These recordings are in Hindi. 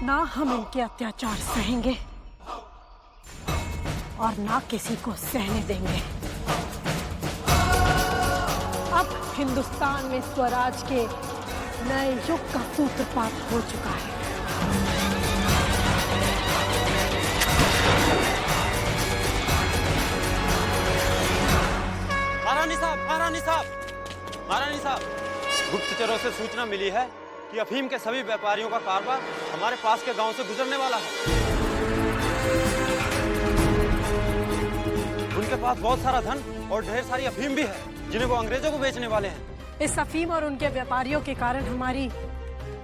ना हम इनके अत्याचार सहेंगे और ना किसी को सहने देंगे। अब हिंदुस्तान में स्वराज के नए युग का सूत्रपात हो चुका है। महारानी साहब, गुप्तचरों से सूचना मिली है कि अफीम के सभी व्यापारियों का कारोबार हमारे पास के गांव से गुजरने वाला है। उनके पास बहुत सारा धन और ढेर सारी अफीम भी है जिन्हें वो अंग्रेजों को बेचने वाले हैं। इस अफीम और उनके व्यापारियों के कारण हमारी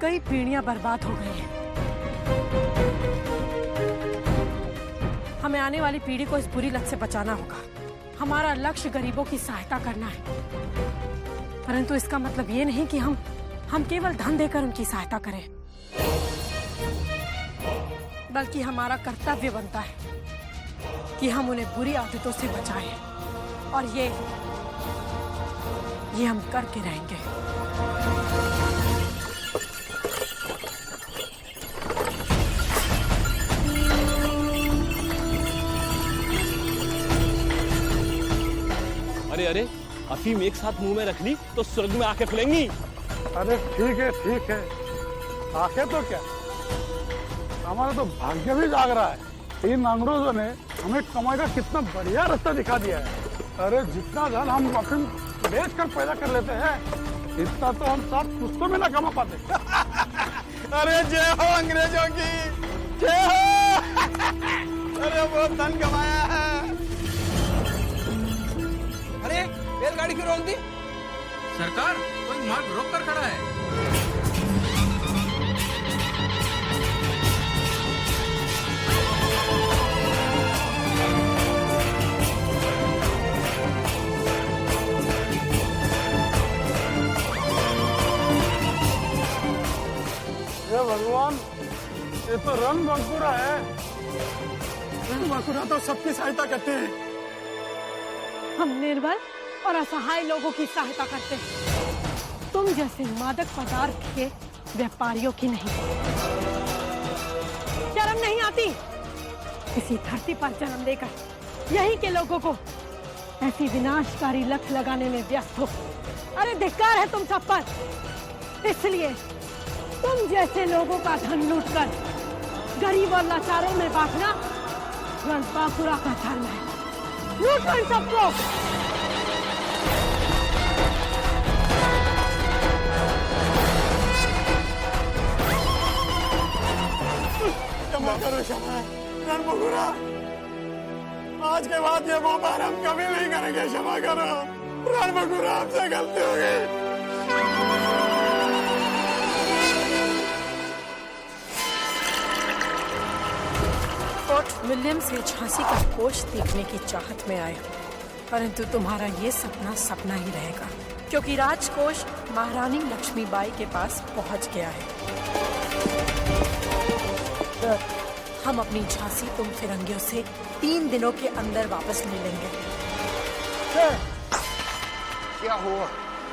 कई पीढ़ियां बर्बाद हो गई हैं। हमें आने वाली पीढ़ी को इस बुरी लत से बचाना होगा। हमारा लक्ष्य गरीबों की सहायता करना है, परंतु इसका मतलब ये नहीं कि हम केवल धन देकर उनकी सहायता करें, बल्कि हमारा कर्तव्य बनता है कि हम उन्हें बुरी आदतों से बचाएं, और ये हम करके रहेंगे। अरे अरे, अफीम एक साथ मुंह में रख ली तो स्वर्ग में आंखें खुलेंगी। अरे ठीक है, आंखें तो क्या, हमारा तो भाग्य भी जाग रहा है। इन अंग्रेजों ने हमें कमाई का कितना बढ़िया रास्ता दिखा दिया है। अरे जितना धन हम अफीम बेच कर पैदा कर लेते हैं, इतना तो हम 7 पुश्तों में ना कमा पाते। अरे जय हो अंग्रेजों की, जय हो। अरे बहुत धन कमाया है। अरे रेलगाड़ी क्यों रोक दी? सरकार, कोई मार्ग रोक कर खड़ा है। ये भगवान, ये तो रंग बंकुरा है। रंग बंकुरा तो सबकी सहायता करते हैं। हम निर्बल और असहाय लोगों की सहायता करते हैं, तुम जैसे मादक पदार्थ के व्यापारियों की नहीं। शर्म नहीं आती इसी धरती पर जन्म देकर यहीं के लोगों को ऐसी विनाशकारी लत लगाने में व्यस्त हो। अरे धिक्कार है तुम सब पर। इसलिए तुम जैसे लोगों का धन लूटकर गरीब और लाचारों में बांटना रणबांकुरा का धर्म है। लूट लो इन सबको। क्षमा करो, क्षमा रणबंकुरा, आज के बाद ये व्यापार हम कभी नहीं करेंगे। क्षमा करो रणबंकुरा, हमसे गलती हो गई। फोर्ट विलियम से झांसी का कोष देखने की चाहत में आए, परंतु तुम्हारा ये सपना सपना ही रहेगा, क्योंकि राजकोष महारानी लक्ष्मीबाई के पास पहुंच गया है। हम अपनी झांसी तुम फिरंगियों से 3 दिनों के अंदर वापस ले लेंगे। क्या हुआ?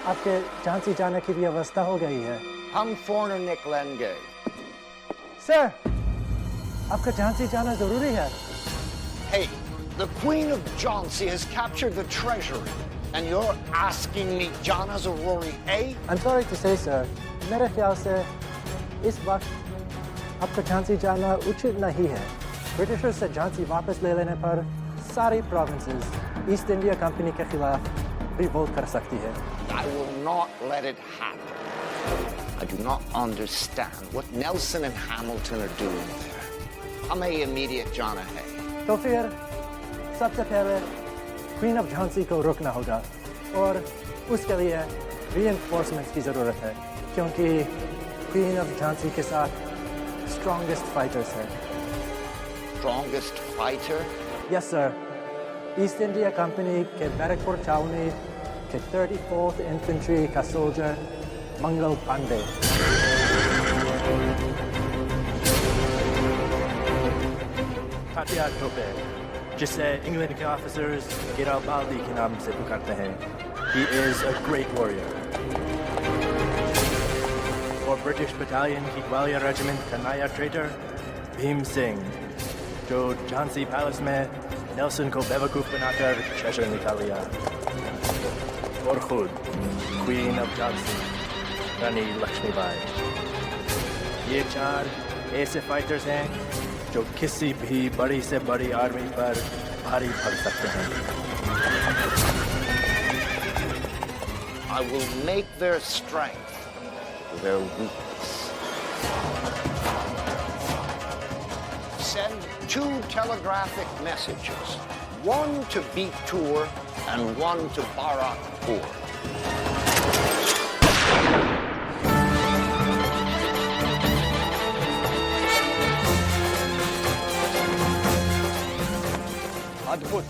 आपके झांसी जाने की व्यवस्था हो गई है। हम फौरन निकलेंगे। सर, आपका झांसी जाना जरूरी है। Hey, the Queen of Jhansi has captured the treasury, and you're asking me जाना जरूरी है? I'm sorry to say, sir, मेरे ख्याल से इस वक्त आपका झांसी जाना उचित नहीं है। ब्रिटिशर्स से झांसी वापस ले लेने पर सारी प्रोविंसेस ईस्ट इंडिया कंपनी के खिलाफ रिवोल्ट कर सकती है। I will not let it happen. I do not understand what Nelson and Hamilton are doing there. हमें immediate जाना है। तो फिर सबसे पहले क्वीन ऑफ झांसी को रोकना होगा, और उसके लिए reinforcements की जरूरत है, क्योंकि क्वीन ऑफ झांसी के साथ स्ट्रॉन्गेस्ट फाइटर्स हैं। Strongest fighter? Yes sir, east India company के बैरकपुर छावनी के 34th इन्फेंट्री का सोल्जर मंगल पांडे। हथियार टोपे, जिसे इंग्लैंड के ऑफिसर्स गिराबाल्दी के नाम से पुकारते हैं। He is a great warrior. और ब्रिटिश बटालियन की ग्वालियर रेजिमेंट का नया ट्रेटर भीम सिंह, जो झांसी पैलेस में नेल्सन को बेवकूफ बनाकर चेशर निकाल लिया, और खुद क्वीन ऑफ झांसी रानी लक्ष्मीबाई। ये 4 ऐसे फाइटर्स हैं जो किसी भी बड़ी से बड़ी आर्मी पर भारी पड़ सकते हैं। I will make their strength their weakness. Send 2 telegraphic messages, one to Bitur and one to Barakpur. अद्भुत।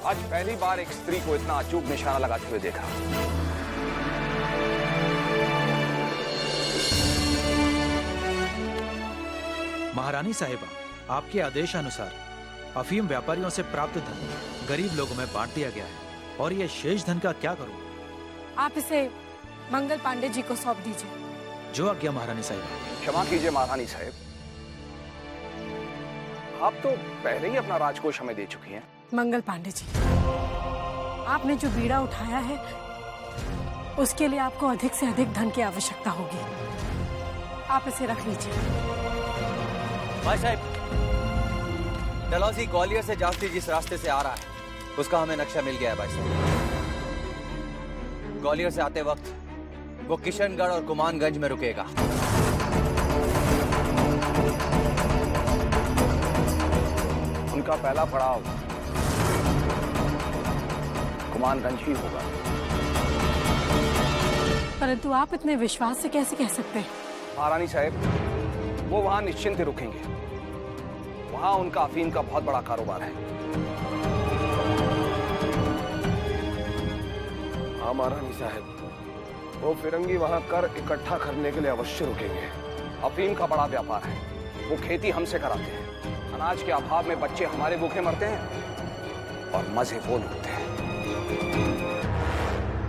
आज पहली बार एक स्त्री को इतना अचूक निशाना लगाते हुए देखा। महारानी साहिबा, आपके आदेशानुसार अफीम व्यापारियों से प्राप्त धन गरीब लोगों में बांट दिया गया है, और ये शेष धन का क्या करूं? आप इसे मंगल पांडे जी को सौंप दीजिए। जो आज्ञा महारानी साहिबा। क्षमा कीजिए महारानी साहिब, आप तो पहले ही अपना राजकोष हमें दे चुकी हैं। मंगल पांडे जी, आपने जो बीड़ा उठाया है उसके लिए आपको अधिक से अधिक धन की आवश्यकता होगी। आप इसे रख लीजिए। भाई साहब, डलहौजी ग्वालियर से झांसी जिस रास्ते से आ रहा है उसका हमें नक्शा मिल गया है। भाई साहब, ग्वालियर से आते वक्त वो किशनगढ़ और कुमानगंज में रुकेगा। उनका पहला पड़ाव कुमानगंज ही होगा। परंतु आप इतने विश्वास से कैसे कह सकते हैं? महारानी साहब, वो वहां निश्चिंत रुकेंगे। वहां उनका अफीम का बहुत बड़ा कारोबार है। हाँ महारानी साहब, वो फिरंगी वहां कर इकट्ठा करने के लिए अवश्य रुकेंगे। अफीम का बड़ा व्यापार है। वो खेती हमसे कराते हैं। अनाज के अभाव में बच्चे हमारे भूखे मरते हैं और मजे वो लूटते हैं।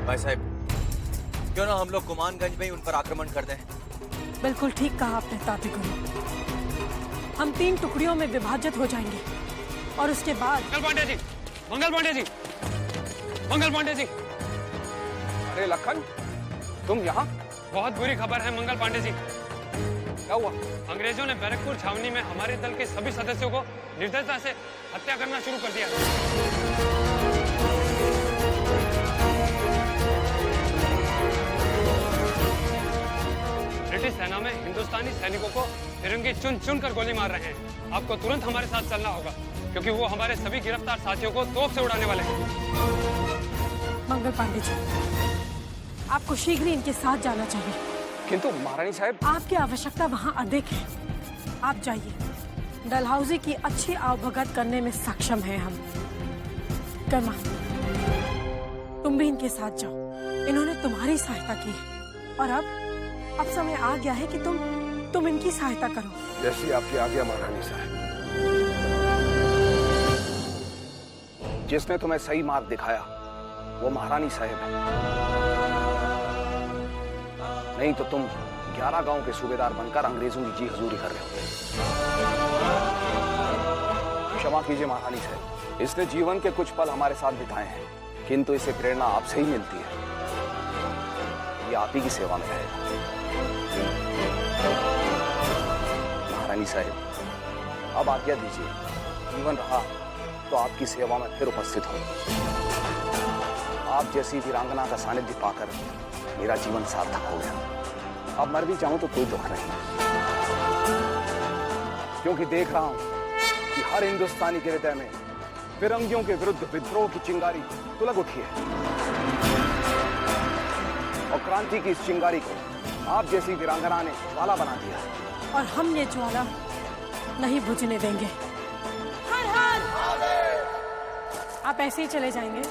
भाई साहब, क्यों ना हम लोग कुमानगंज में ही उन पर आक्रमण कर दें? बिल्कुल ठीक कहा आपने ताते गुरु। हम 3 टुकड़ियों में विभाजित हो जाएंगे और उसके बाद मंगल पांडे जी, मंगल पांडे जी, मंगल पांडे जी। अरे लखन, तुम यहाँ? बहुत बुरी खबर है मंगल पांडे जी। क्या हुआ? अंग्रेजों ने बैरकपुर छावनी में हमारे दल के सभी सदस्यों को निर्दयता से हत्या करना शुरू कर दिया। ब्रिटिश सेना में हिंदुस्तानी सैनिकों को फिरंगी चुन चुन कर गोली मार रहे हैं। आपको तुरंत हमारे साथ चलना होगा, क्योंकि वो हमारे सभी गिरफ्तार साथियों को तोप से उड़ाने वाले हैं। मंगल पांडे जी, आपको शीघ्र ही इनके साथ जाना चाहिए। किंतु महारानी साहब, आपकी आवश्यकता वहाँ अधिक है। आप जाइए। डलहौजी की अच्छी आवभगत करने में सक्षम हैं हम। कर्मा, तुम भी इनके साथ जाओ। इन्होंने तुम्हारी सहायता की है और अब समय आ गया है कि तुम इनकी सहायता करो। जैसी आपकी आज्ञा महारानी साहब। जिसने तुम्हें सही मार्ग दिखाया वो महारानी साहब है। नहीं तो तुम 11 गांव के सूबेदार बनकर अंग्रेजों की जी हजूरी कर रहे हो। क्षमा कीजिए महारानी साहब, इसने जीवन के कुछ पल हमारे साथ बिताए हैं, किंतु इसे प्रेरणा आपसे ही मिलती है। ये आप ही की सेवा में रहेगा। महारानी साहब, अब आज्ञा दीजिए। जीवन रहा तो आपकी सेवा में फिर उपस्थित हूँ। आप जैसी वीरांगना का सानिध्य पाकर मेरा जीवन सार्थक हो गया। अब मर भी जाऊं तो कोई दुख नहीं, क्योंकि देख रहा हूं कि हर हिंदुस्तानी के हृदय में फिरंगियों के विरुद्ध विद्रोह की चिंगारी तुलग उठी है, और क्रांति की इस चिंगारी को आप जैसी वीरांगना ने ज्वाला बना दिया, और हम ये ज्वाला नहीं बुझने देंगे। हर हर! आप ऐसे ही चले जाएंगे?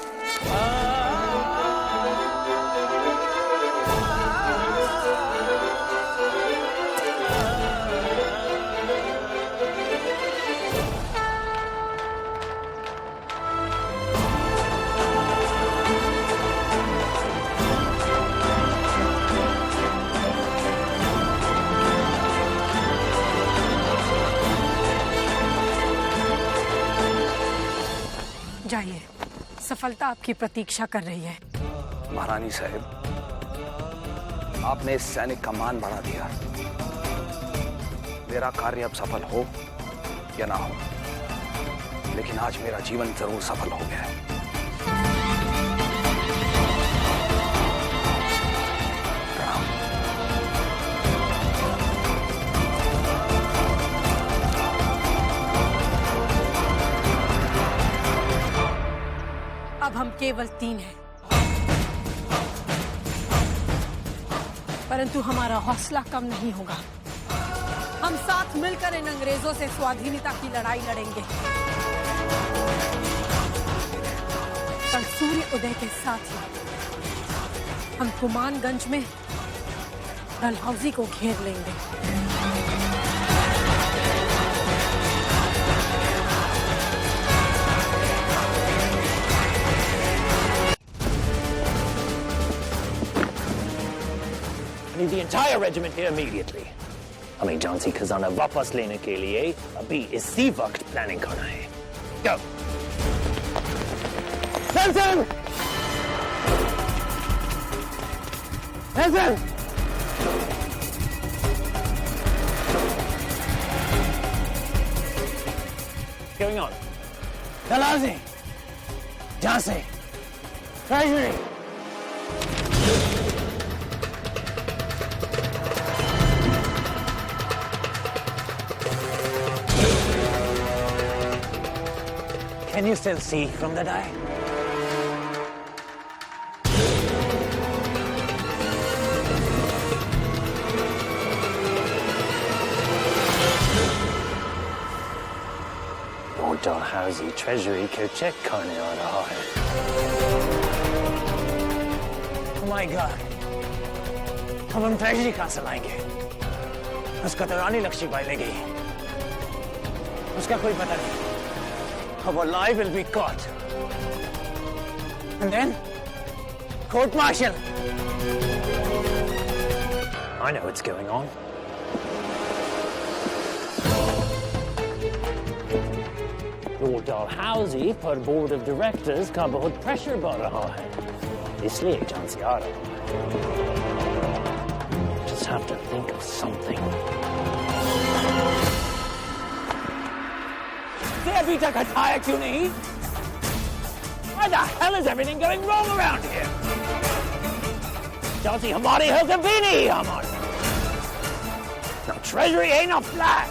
जाइए, सफलता आपकी प्रतीक्षा कर रही है। महारानी साहब, आपने इस सैनिक का मान बढ़ा दिया। मेरा कार्य अब सफल हो या ना हो, लेकिन आज मेरा जीवन जरूर सफल हो गया है। अब हम केवल 3 हैं, परंतु हमारा हौसला कम नहीं होगा। हम साथ मिलकर इन अंग्रेजों से स्वाधीनता की लड़ाई लड़ेंगे। कल सूर्य उदय के साथ ही हम कुमानगंज में डलहौजी को घेर लेंगे। The entire regiment here immediately. हमें झांसी खजाना वापस लेने के लिए अभी इसी वक्त प्लानिंग करना है। Go. Nelson! Nelson! What's going on? Dalhousie! Jhansi! Treasury! Can you still see from the die? Lord Dalhousie treasury को चेक करने आ रहा है। Oh my God! अब हम ट्रेजरी कहाँ से लाएंगे? उसका तो रानी लक्ष्मीबाई ले गई। उसका कोई पता नहीं। Our life will be caught. And then, court-martial. I know what's going on. Lord Dalhousie पर board of directors का बहुत pressure बढ़ रहा है, इसलिए झांसी आ रहा है। Just have to think of something. अभी तक हटाया क्यों नहीं? Why the hell is everything going wrong around here? Jhansi हमारी है कभी नहीं हमारी। Now treasury ain't a flag.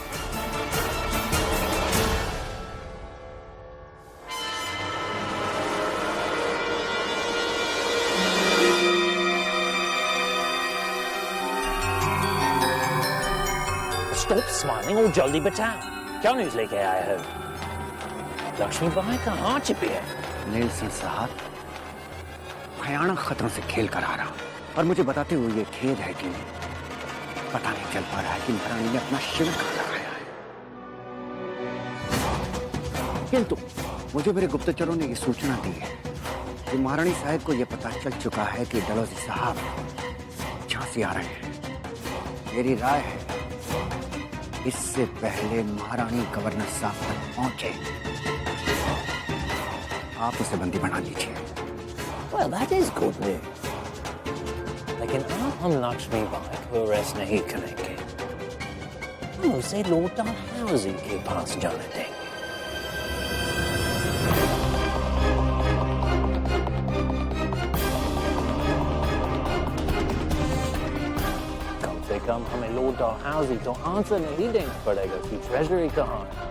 Stop smiling और जल्दी बताओ, क्या न्यूज़ लेके आए हो? लक्ष्मीबाई कहाँ छिपी है? नेल्सन साहब, भयानक खतरों से खेल कर आ रहा हूं और मुझे बताते हुए ये खेद है कि पता नहीं चल पा रहा है कि महारानी ने अपना शिविर कहाँ लगाया है। किंतु मुझे मेरे गुप्तचरों ने ये सूचना दी है कि महारानी साहब को ये पता चल चुका है कि डलहौजी साहब झांसी आ रहे हैं। मेरी राय है इससे पहले महारानी गवर्नर साहब तक पहुंचे आप उसे बंदी बना लीजिए। Well, that is good news. लेकिन आप हम लक्ष्मीबाई को अरेस्ट नहीं करेंगे। हम उसे लॉर्ड डलहौजी के पास जाने देंगे। कम से कम हमें लॉर्ड डलहौजी तो आंसर नहीं देना पड़ेगा कि ट्रेजरी कहाँ है,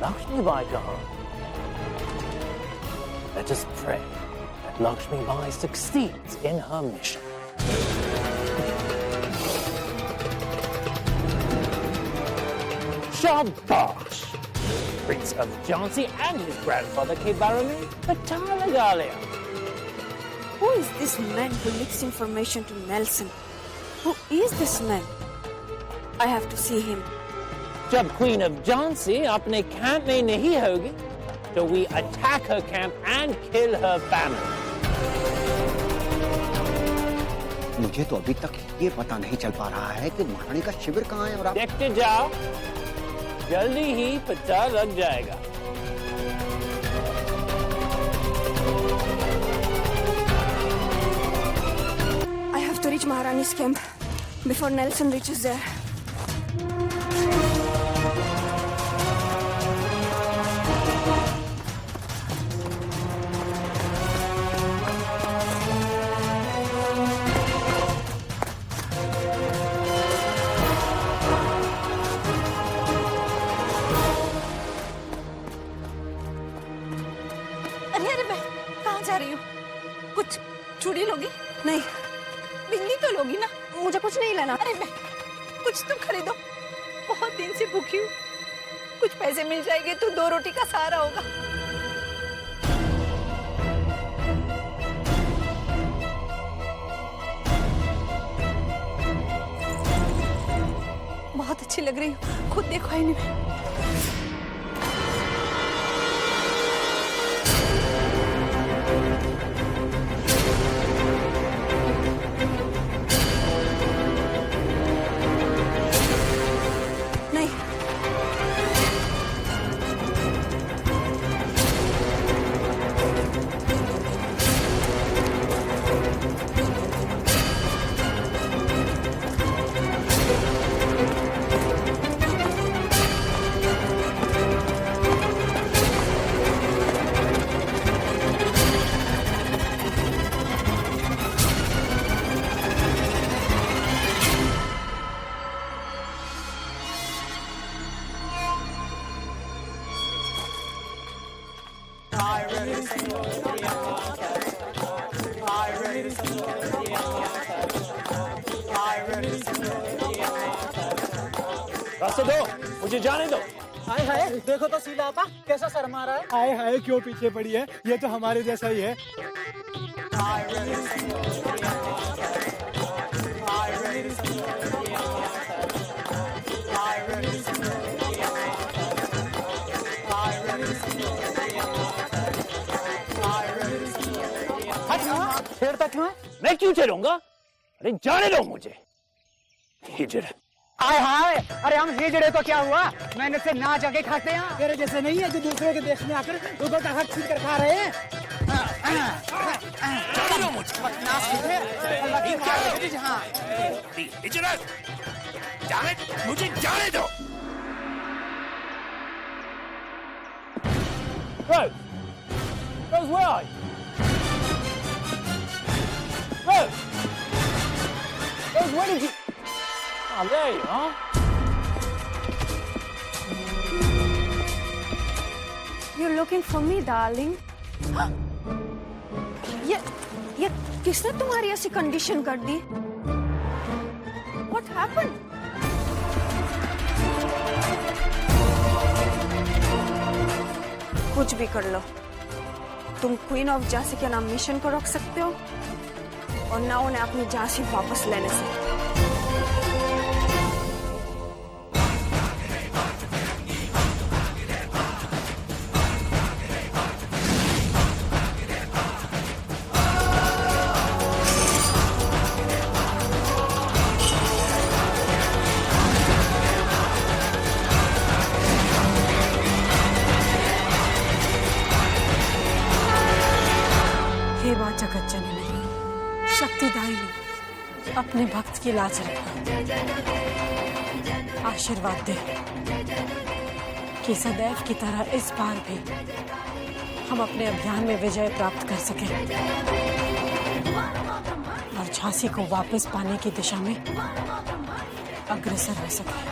लक्ष्मीबाई कहाँ है। Let us pray that Lakshmibai succeeds in her mission. Shabash! Prince of Jhansi and his grandfather के बारे में पता लगा लिया। Who is this man who leaks information to Nelson? Who is this man? I have to see him. जब Queen of Jhansi अपने कैंप में नहीं होगी, so we attack her camp and kill her family. मुझे तो अभी तक ये पता नहीं चल पा रहा है कि महारानी का शिविर कहाँ है और आप देखते जाओ, जल्दी ही पता लग जाएगा। reach Maharani's camp before Nelson reaches there. अरे अरे मैं कहाँ जा रही हूँ? कुछ चूड़ी लोगी? नहीं, बिंदी तो लोगी ना? मुझे कुछ नहीं लेना। अरे मैं कुछ तो खरीदो, बहुत दिन से भूखी हूँ। कुछ पैसे मिल जाएंगे तो 2 रोटी का सहारा होगा। बहुत अच्छी लग रही हूँ, खुद देखो आईने में। नहीं, रास्ते दो, मुझे जाने दो। हाय हाय, देखो तो सीला आपा कैसा शर्मा रहा है। हाय हाय, क्यों पीछे पड़ी है? ये तो हमारे जैसा ही है। छेड़ता क्यों है? मैं क्यों छेड़ूंगा? अरे जाने दो मुझे। हिजड़। हाय हाय, अरे हम हिजड़े तो क्या हुआ? मैंने से ना जाके खाते हैं। तेरे जैसे नहीं है जो दूसरे के देश में आकर उधर का हक छीन कर खा रहे हैं। जाने दो मुझे। हिजड़। मुझे जाने दो। Rose! Rose, where are you? Rose! Rose, where did you... Oh, there you are. you're looking for me, darling. ये किसने तुम्हारी ऐसी कंडीशन कर दी? What happened? कुछ भी कर लो, तुम क्वीन ऑफ झांसी के नाम मिशन को रोक सकते हो और ना उन्हें अपनी झांसी वापस लेने से। हे मां जगत जननी, शक्तिदायिनी, अपने भक्त की लाज रखो, आशीर्वाद दे कि सदैव की तरह इस बार भी हम अपने अभियान में विजय प्राप्त कर सकें और झांसी को वापस पाने की दिशा में अग्रसर हो सकें।